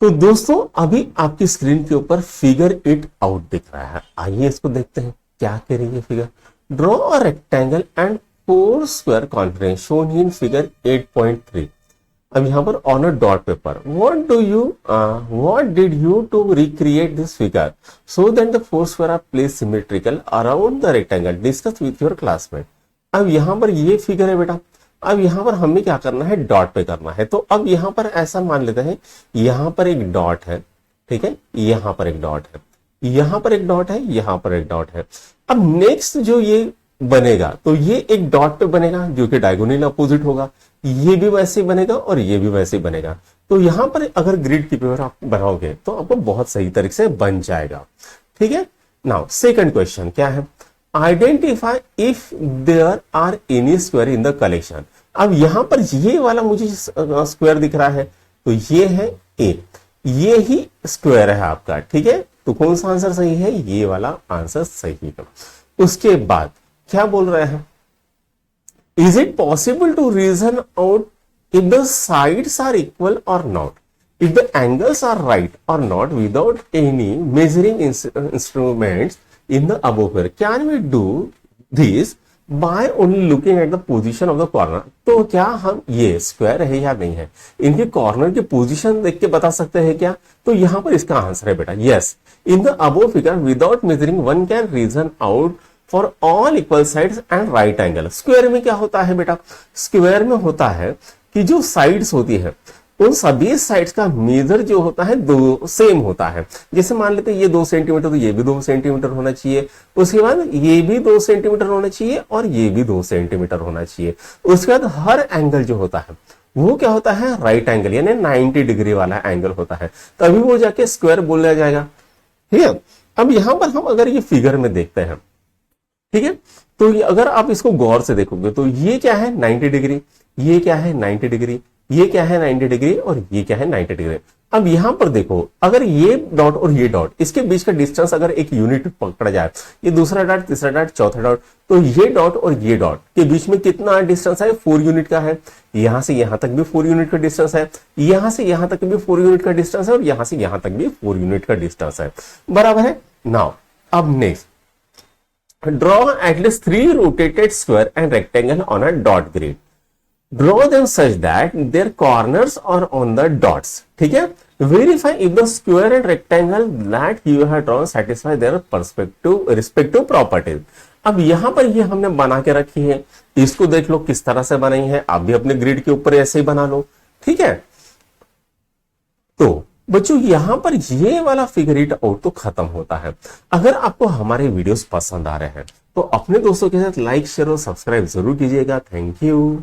तो दोस्तों अभी आपकी स्क्रीन के ऊपर फिगर इट आउट दिख रहा है। आइए इसको देखते हैं क्या कह रही है figure. Draw a rectangle and four square conference shown in figure 8.3। अब यहाँ पर on a dot paper what did you to recreate this figure so that the four square are placed symmetrical around the rectangle, discuss with your classmate। अब यहाँ पर ये figure है बेटा। अब यहाँ पर हमें क्या करना है, डॉट पे करना है। तो अब यहाँ पर ऐसा मान लेते हैं, यहाँ पर एक डॉट है, ठीक है, यहाँ पर एक डॉट है, यहाँ पर एक डॉट है, यहाँ पर एक डॉट है। अब नेक्स्ट जो ये बनेगा तो ये एक डॉट पे बनेगा जो कि डायगोनल अपोजिट होगा, ये भी वैसे ही बनेगा और ये भी वैसे ही बनेगा। तो यहां पर अगर ग्रिड की पेपर आप बनाओगे तो आपको बहुत सही तरीके से बन जाएगा। ठीक है, नाउ सेकंड क्वेश्चन क्या है, identify if there are any square in the collection. अब यहां पर ये वाला मुझे स्क्वायर दिख रहा है, तो ये है ए, ये ही स्क्वायर है आपका। ठीक है, तो कौन सा आंसर सही है, ये वाला आंसर सही है। उसके बाद क्या बोल रहे हैं, is it possible to reason out if the sides are equal or not, if the angles are right or not without any measuring instruments in the above figure. Can we do this by only looking at the position of the corner. तो क्या हम ये square है या नहीं है, इनके corner की पोजीशन देख के बता सकते हैं क्या? तो यहां पर इसका आंसर है बेटा yes, in the above figure without measuring one can reason out for all equal sides and right angle. Square में क्या होता है बेटा, स्क्वायर में होता है कि जो साइड्स होती है उन सभी साइड्स का मेजर जो होता है दो सेम होता है। जैसे मान लेते हैं ये 2 सेंटीमीटर, तो ये भी 2 सेंटीमीटर होना चाहिए, उसके बाद ये भी 2 सेंटीमीटर होना चाहिए और ये भी 2 सेंटीमीटर होना चाहिए। उसके बाद हर एंगल जो होता है वो क्या होता है, राइट एंगल, यानी 90 डिग्री वाला एंगल होता है, तभी वो जाके स्क्वायर बोला जाएगा। ठीक है, अब यहां पर हम अगर ये फिगर में देखते हैं, ठीक है, तो अगर आप इसको गौर से देखोगे तो ये क्या है 90 डिग्री, ये क्या है 90 डिग्री, ये क्या है 90 डिग्री और ये क्या है 90 डिग्री। अब यहां पर देखो, अगर ये डॉट और ये डॉट, इसके बीच का डिस्टेंस अगर एक यूनिट पकड़ा जाए, ये दूसरा डॉट, तीसरा डॉट, चौथा डॉट, तो ये डॉट और ये डॉट के बीच में कितना डिस्टेंस है, 4 यूनिट का है। यहां से यहां तक भी 4 यूनिट का डिस्टेंस है, यहां से यहां तक भी 4 यूनिट का डिस्टेंस है और यहां से यहां तक भी 4 यूनिट का डिस्टेंस है। बराबर है। नाउ अब next, draw at least 3 rotated square and rectangle on a dot grid. Draw them such that their corners are on the dots. ठीक है, verify if the square and rectangle that you have drawn satisfy their respective properties. अब यहां पर ये हमने बना के रखी है, इसको देख लो किस तरह से बनाई है, आप भी अपने ग्रिड के ऊपर ऐसे ही बना लो। ठीक है, तो बच्चों यहां पर ये वाला फिगर इट आउट तो खत्म होता है। अगर आपको हमारे वीडियोस पसंद आ रहे हैं तो अपने दोस्तों के साथ लाइक, शेयर और सब्सक्राइब जरूर कीजिएगा। Thank you.